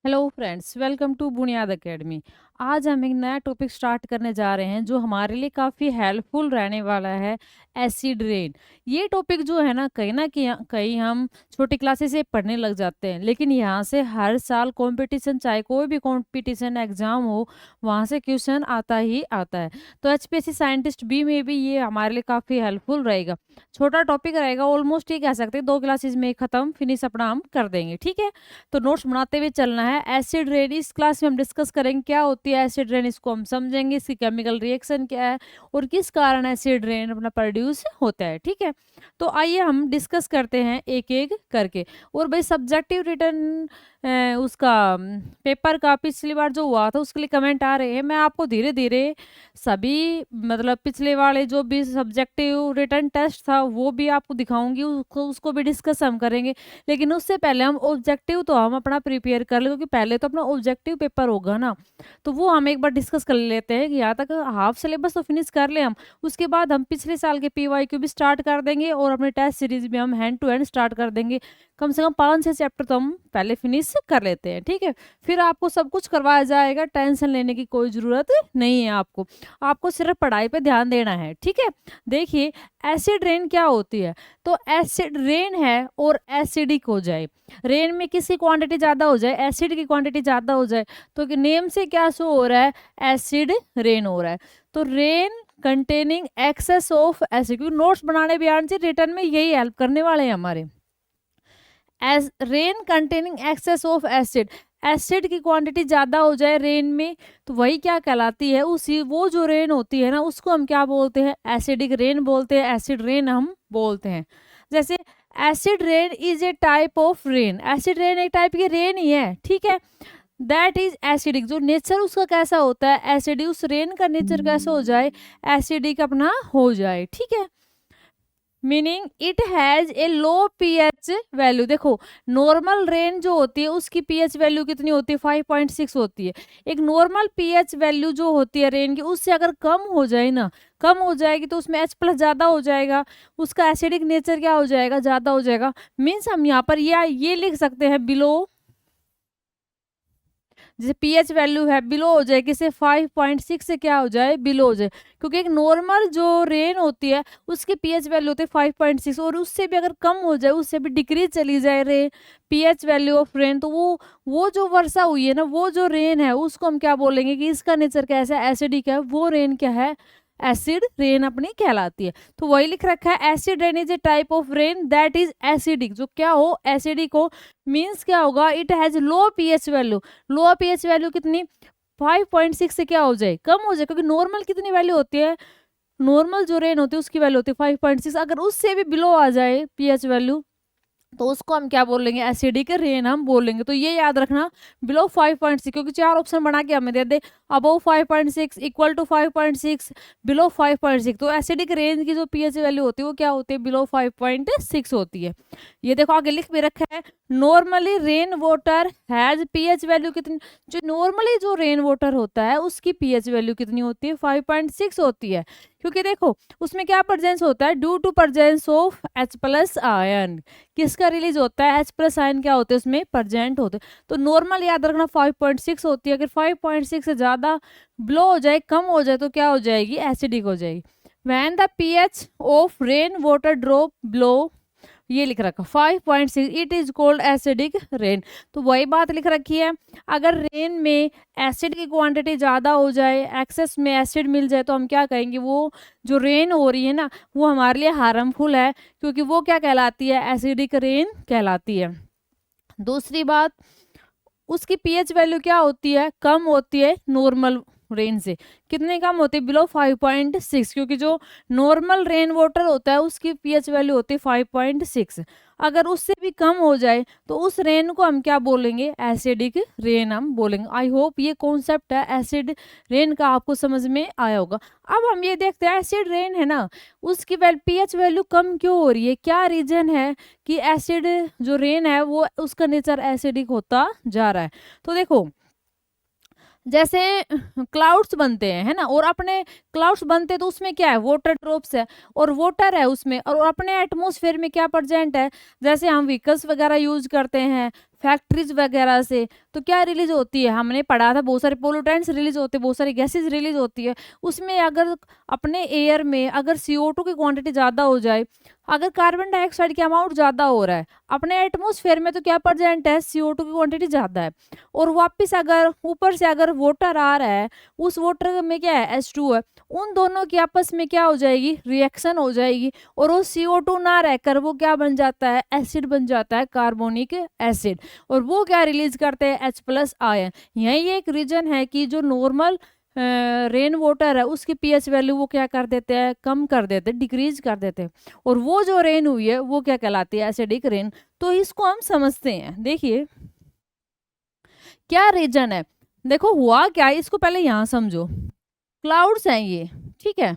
Hello friends, welcome to बुनियाद academy. आज हम एक नया टॉपिक स्टार्ट करने जा रहे हैं जो हमारे लिए काफ़ी हेल्पफुल रहने वाला है, एसिड रेन। ये टॉपिक जो है ना कहीं हम छोटी क्लासेस से पढ़ने लग जाते हैं, लेकिन यहाँ से हर साल कंपटीशन, चाहे कोई भी कंपटीशन एग्जाम हो, वहाँ से क्वेश्चन आता ही आता है। तो एचपीएससी साइंटिस्ट बी में भी ये हमारे लिए काफ़ी हेल्पफुल रहेगा। छोटा टॉपिक रहेगा, ऑलमोस्ट ये कह सकते हैं 2 क्लासेस में ख़त्म फिनिश अपना हम कर देंगे। ठीक है, तो नोट्स बनाते हुए चलना है। एसिड रेन इस क्लास में हम डिस्कस करेंगे क्या होती है एसिड रेन, इसको हम समझेंगे, इसकी केमिकल रिएक्शन क्या है और किस कारण एसिड रेन अपना प्रोड्यूस होता है। ठीक है, तो आइए हम डिस्कस करते हैं एक एक करके। और भाई सब्जेक्टिव रिटर्न उसका पेपर का पिछली बार जो हुआ था उसके लिए कमेंट आ रहे हैं। मैं आपको धीरे धीरे सभी मतलब पिछले वाले जो भी सब्जेक्टिव रिटर्न टेस्ट था वो भी आपको दिखाऊंगी, उसको भी डिस्कस हम करेंगे। लेकिन उससे पहले हम ऑब्जेक्टिव तो हम अपना प्रिपेयर कर ले, क्योंकि पहले तो अपना ऑब्जेक्टिव पेपर होगा ना, तो वो हम एक बार डिस्कस कर लेते हैं कि यहाँ तक हाफ सिलेबस तो फिनिश कर ले हम। उसके बाद हम पिछले साल के पीवाईक्यू भी स्टार्ट कर देंगे और अपने टेस्ट सीरीज भी हम हैंड टू हैंड स्टार्ट कर देंगे। कम से कम 5-6 चैप्टर तो हम पहले फिनिश कर लेते हैं। ठीक है, फिर आपको सब कुछ करवाया जाएगा, टेंशन लेने की कोई ज़रूरत नहीं है। आपको आपको सिर्फ पढ़ाई पे ध्यान देना है। ठीक है, देखिए एसिड रेन क्या होती है। तो एसिड रेन है और एसिडिक हो जाए, रेन में किसकी क्वांटिटी ज़्यादा हो जाए, एसिड की क्वांटिटी ज़्यादा हो जाए, तो नेम से क्या शो हो रहा है, एसिड रेन हो रहा है। तो rain containing excess of acid, क्योंकि नोट्स बनाने भी आने चाहिए, रिटर्न में यही हेल्प करने वाले हैं हमारे। As rain containing excess of acid, acid की क्वांटिटी ज़्यादा हो जाए रेन में, तो वही क्या कहलाती है, उसी वो जो रेन होती है ना उसको हम क्या बोलते हैं, एसिडिक रेन बोलते हैं, एसिड रेन हम बोलते हैं। जैसे acid rain is a type of rain, acid rain एक टाइप की रेन ही है। ठीक है, दैट इज एसिडिक, जो नेचर उसका कैसा होता है एसिडिक, उस रेन का नेचर कैसा हो जाए, एसिडिक अपना हो जाए। ठीक है, meaning it has a low pH value. देखो नॉर्मल रेन जो होती है उसकी पीएच वैल्यू कितनी होती है, 5.6 होती है। एक नॉर्मल पीएच वैल्यू जो होती है रेन की, उससे अगर कम हो जाए ना, कम हो जाएगी तो उसमें H प्लस ज़्यादा हो जाएगा, उसका एसिडिक नेचर क्या हो जाएगा, ज़्यादा हो जाएगा। मीन्स हम यहाँ पर ये लिख सकते हैं बिलो, जैसे पीएच वैल्यू है बिलो हो जाए, किसे 5.6 से क्या हो जाए, बिलो हो जाए। क्योंकि एक नॉर्मल जो रेन होती है उसकी पीएच वैल्यू होती है 5.6, और उससे भी अगर कम हो जाए, उससे भी डिक्रीज चली जाए रे पीएच वैल्यू ऑफ रेन, तो वो जो वर्षा हुई है ना, वो जो रेन है उसको हम क्या बोलेंगे कि इसका नेचर कैसा है, एसिडिक है, वो रेन क्या है, एसिड रेन अपनी कहलाती है। तो वही लिख रखा है, acid rain is a type of rain that is acidic, जो क्या हो, एसिडिक हो। मीन्स क्या होगा, it has low pH value, low pH value कितनी, 5.6 से क्या हो जाए, कम हो जाए, क्योंकि नॉर्मल कितनी वैल्यू होती है, नॉर्मल जो रेन होती है उसकी वैल्यू होती है 5.6, अगर उससे भी बिलो आ जाए पीएच वैल्यू तो उसको हम क्या बोलेंगे, एसिडिक रेन हम बोलेंगे। तो ये याद रखना, बिलो 5.6, क्योंकि 4 ऑप्शन बना के हमें दे दे, अबव 5.6, इक्वल टू 5.6, बिलो 5.6, तो एसिडिक रेंज की जो पीएच वैल्यू होती है वो क्या होती है, बिलो 5.6 होती है। ये देखो आगे लिख भी रखा है, normally rain water has pH value कितनी, जो नॉर्मली जो रेन वाटर होता है उसकी पीएच वैल्यू कितनी होती है, 5.6 होती है। क्योंकि देखो उसमें क्या प्रेजेंस होता है, due to presence of H plus ion, किसका रिलीज होता है, H प्लस आयन क्या होते हैं उसमें प्रेजेंट होते हैं। तो नॉर्मल याद रखना 5.6 होती है, अगर 5.6 से ज़्यादा ब्लो हो जाए, कम हो जाए, तो क्या हो जाएगी, एसिडिक हो जाएगी। When the pH of rain water drop blow, ये लिख रखा 5.6, it is cold acidic rain. तो वही बात लिख रखी है, अगर रेन में एसिड की क्वांटिटी ज़्यादा हो जाए, एक्सेस में एसिड मिल जाए, तो हम क्या कहेंगे, वो जो रेन हो रही है ना वो हमारे लिए हार्मफुल है, क्योंकि वो क्या कहलाती है, एसिडिक रेन कहलाती है। दूसरी बात, उसकी पीएच वैल्यू क्या होती है, कम होती है नॉर्मल रेन से, कितने कम होती है, बिलो 5.6, क्योंकि जो नॉर्मल रेन वाटर होता है उसकी पीएच वैल्यू होती है 5.6। अगर उससे भी कम हो जाए तो उस रेन को हम क्या बोलेंगे, एसिडिक रेन हम बोलेंगे। आई होप ये कॉन्सेप्ट है एसिड रेन का आपको समझ में आया होगा। अब हम ये देखते हैं, एसिड रेन है ना, उसकी पीएच वैल्यू कम क्यों हो रही है, क्या रीजन है कि एसिड जो रेन है वो उसका नेचर एसिडिक होता जा रहा है। तो देखो जैसे क्लाउड्स बनते हैं, है ना, और अपने क्लाउड्स बनते तो उसमें क्या है, वाटर ड्रॉप्स है और वाटर है उसमें, और अपने एटमॉस्फेयर में क्या प्रेजेंट है, जैसे हम व्हीकल्स वगैरह यूज करते हैं, फैक्ट्रीज वगैरह से, तो क्या रिलीज होती है, हमने पढ़ा था बहुत सारे पोल्यूटेंट्स रिलीज होते हैं, बहुत सारी गैसेज रिलीज होती है। उसमें अगर अपने एयर में अगर CO2 की क्वांटिटी ज़्यादा हो जाए, अगर कार्बन डाइऑक्साइड की अमाउंट ज़्यादा हो रहा है अपने एटमॉस्फेयर में, तो क्या प्रेजेंट है, CO2 की क्वांटिटी ज़्यादा है। और वापस अगर ऊपर से अगर वाटर आ रहा है, उस वाटर में क्या है, H2 है, उन दोनों की आपस में क्या हो जाएगी, रिएक्शन हो जाएगी, और वो CO2 ना रहकर वो क्या बन जाता है, एसिड बन जाता है, कार्बोनिक एसिड। और वो क्या रिलीज करते हैं, H+ आयन। यही एक रीजन है कि जो नॉर्मल रेन वाटर है उसकी pH वैल्यू वो क्या कर देते हैं, कम कर देते हैं, डिक्रीज कर देते हैं, और वो जो रेन हुई है वो क्या कहलाती है, एसिडिक रेन। तो इसको हम समझते हैं। देखिए क्या रीजन है, देखो हुआ क्या है, इसको पहले यहाँ समझो। क्लाउड्स हैं ये, ठीक है,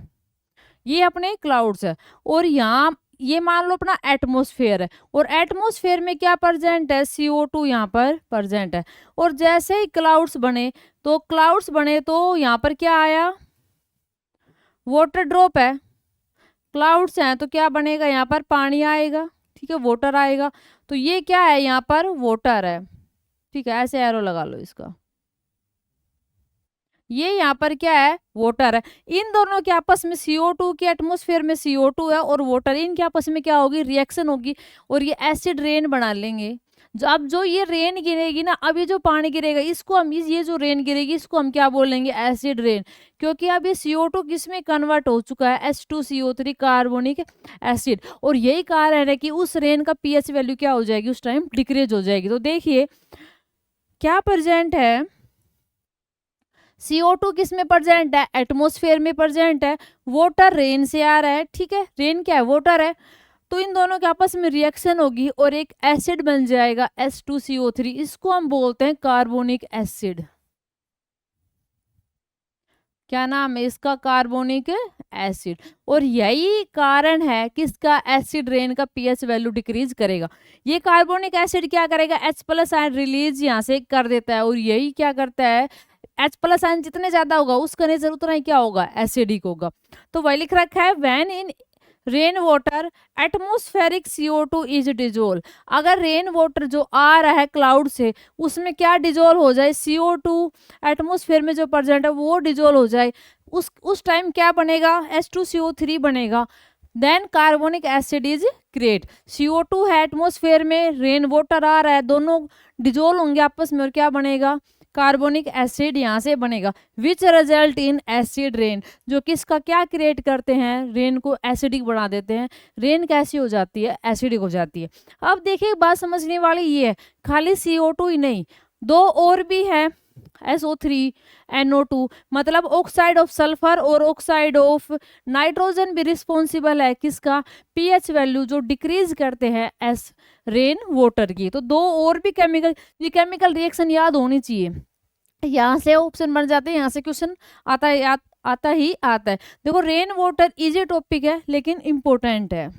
ये अपने क्लाउड्स है, और यहाँ ये मान लो अपना एटमॉस्फेयर है, और एटमॉस्फेयर में क्या प्रेजेंट है, CO2 यहाँ पर प्रेजेंट है। और जैसे ही क्लाउड्स बने, तो यहाँ पर क्या आया, वाटर ड्रॉप है। क्लाउड्स हैं तो क्या बनेगा, यहाँ पर पानी आएगा, ठीक है, वाटर आएगा। तो ये क्या है, यहाँ पर वाटर है, ठीक है, ऐसे एरो लगा लो इसका। ये यहाँ पर क्या है, वाटर है। इन दोनों के आपस में CO2 के एटमॉस्फेयर में CO2 है और वाटर, इनके आपस में क्या होगी, रिएक्शन होगी, और ये एसिड रेन बना लेंगे। अब जो ये रेन गिरेगी ना, अब ये जो पानी गिरेगा इसको हम ये जो रेन गिरेगी इसको हम क्या बोलेंगे, एसिड रेन। क्योंकि अब ये CO2 किसमें कन्वर्ट हो चुका है, H2CO3 कार्बोनिक एसिड। और यही कारण है कि उस रेन का pH वैल्यू क्या हो जाएगी, उस टाइम डिक्रीज हो जाएगी। तो देखिए क्या प्रेजेंट है, CO2 किस में प्रेजेंट है, एटमॉस्फेयर में प्रेजेंट है, वाटर रेन से आ रहा है, ठीक है, रेन क्या है, वाटर है। तो इन दोनों के आपस में रिएक्शन होगी और एक एसिड बन जाएगा, H2CO3, इसको हम बोलते हैं कार्बोनिक एसिड। क्या नाम है इसका, कार्बोनिक एसिड। और यही कारण है कि इसका एसिड रेन का pH वैल्यू डिक्रीज करेगा। ये कार्बोनिक एसिड क्या करेगा, H+ आयन रिलीज यहाँ से कर देता है, और यही क्या करता है, H+ आयन जितने ज्यादा होगा उसका नेचर उतना ही क्या होगा, एसिडिक होगा। तो वही लिख रखा है, when in rain water atmospheric CO2 is dissolve. अगर रेन वाटर जो आ रहा है क्लाउड से, उसमें क्या डिजोल्व हो जाए, CO2 एटमोस्फेयर में जो प्रेजेंट है वो डिजोल्व हो जाए, उस टाइम क्या बनेगा, H2CO3 बनेगा। Then carbonic acid is create. CO2 है एटमोस्फेयर में, रेन वाटर आ रहा है, दोनों डिजोल्व होंगे आपस में, और क्या बनेगा, कार्बोनिक एसिड यहाँ से बनेगा, which result in acid rain, जो किसका क्या क्रिएट करते हैं, रेन को एसिडिक बना देते हैं। रेन कैसी हो जाती है, एसिडिक हो जाती है। अब देखिए बात समझने वाली ये है, खाली CO2 ही नहीं, दो और भी है, SO3, NO2, मतलब ऑक्साइड ऑफ सल्फर और ऑक्साइड ऑफ नाइट्रोजन भी रिस्पॉन्सिबल है किसका, pH वैल्यू जो डिक्रीज करते हैं एस रेन वाटर की। तो दो और भी केमिकल, ये केमिकल रिएक्शन याद होनी चाहिए, यहाँ से ऑप्शन बन जाते हैं, यहाँ से क्वेश्चन आता है, आता ही आता है। देखो रेन वाटर इजी टॉपिक है लेकिन इम्पोर्टेंट है,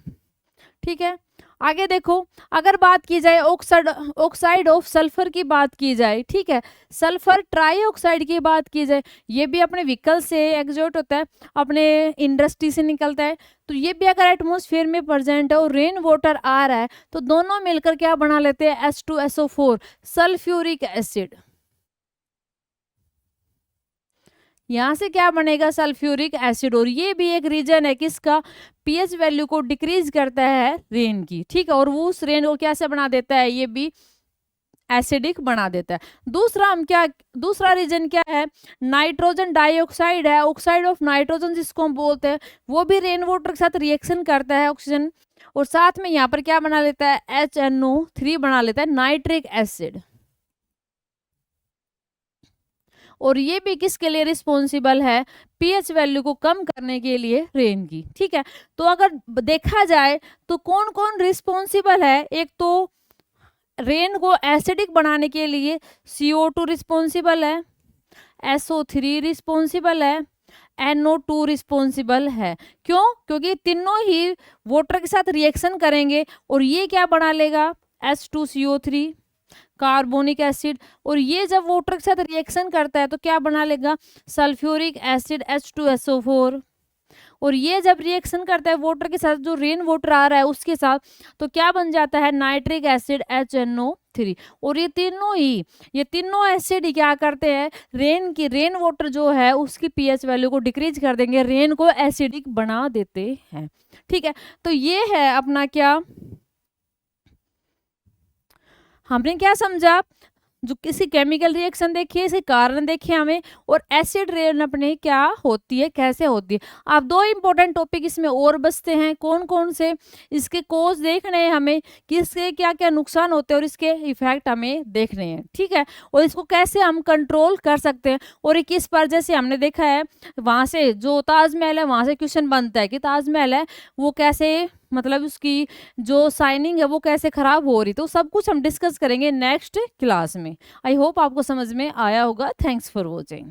ठीक है। आगे देखो, अगर बात की जाए ऑक्साइड ऑफ सल्फर की बात की जाए, ठीक है, सल्फर ट्राईऑक्साइड की बात की जाए, ये भी अपने व्हीकल से एग्जॉट होता है, अपने इंडस्ट्री से निकलता है। तो ये भी अगर एटमॉस्फेयर में प्रेजेंट है और रेन वाटर आ रहा है, तो दोनों मिलकर क्या बना लेते हैं, H2SO4, सल्फ्यूरिक एसिड। यहाँ से क्या बनेगा, सल्फ्यूरिक एसिड। और ये भी एक रीजन है किसका, pH वैल्यू को डिक्रीज करता है रेन की, ठीक है, और वो उस रेन को कैसे बना देता है, ये भी एसिडिक बना देता है। दूसरा रीजन क्या है, नाइट्रोजन डाइऑक्साइड है, ऑक्साइड ऑफ नाइट्रोजन जिसको हम बोलते हैं, वो भी रेन वाटर के साथ रिएक्शन करता है ऑक्सीजन, और साथ में यहाँ पर क्या बना लेता है, HNO3 बना लेता है, नाइट्रिक एसिड। और ये भी किसके लिए रिस्पॉन्सिबल है, pH वैल्यू को कम करने के लिए रेन की, ठीक है। तो अगर देखा जाए तो कौन कौन रिस्पॉन्सिबल है, एक तो रेन को एसिडिक बनाने के लिए CO2 रिस्पॉन्सिबल है, SO3 रिस्पॉन्सिबल है, NO2 रिस्पॉन्सिबल है। क्यों, क्योंकि तीनों ही वाटर के साथ रिएक्शन करेंगे और ये क्या बना लेगा, H2CO3 कार्बोनिक एसिड, और ये जब वाटर के साथ रिएक्शन करता है तो क्या बना लेगा, सल्फ्यूरिक एसिड H2SO4। और ये जब रिएक्शन करता है वाटर के साथ, जो रेन वाटर आ रहा है उसके साथ, तो क्या बन जाता है, नाइट्रिक एसिड HNO 3। और ये तीनों एसिड क्या करते हैं, रेन वाटर जो है उसकी पीएच वैल्यू को डिक्रीज कर देंगे, रेन को एसिडिक बना देते हैं। ठीक है, तो ये है अपना क्या, हमने क्या समझा, जो किसी केमिकल रिएक्शन देखिए, इसके कारण देखिए हमें, और एसिड रेन अपने क्या होती है, कैसे होती है। अब दो इंपॉर्टेंट टॉपिक इसमें और बचते हैं, कौन कौन से, इसके कोज देखने हैं हमें कि इसके क्या क्या नुकसान होते हैं और इसके इफेक्ट हमें देखने हैं। ठीक है, और इसको कैसे हम कंट्रोल कर सकते हैं। और एक इस पर जैसे हमने देखा है, वहां से जो ताजमहल है वहां से क्वेश्चन बनता है कि ताजमहल है वो कैसे, मतलब उसकी जो शाइनिंग है वो कैसे खराब हो रही, तो सब कुछ हम डिस्कस करेंगे नेक्स्ट क्लास में। आई होप आपको समझ में आया होगा। Thanks for watching.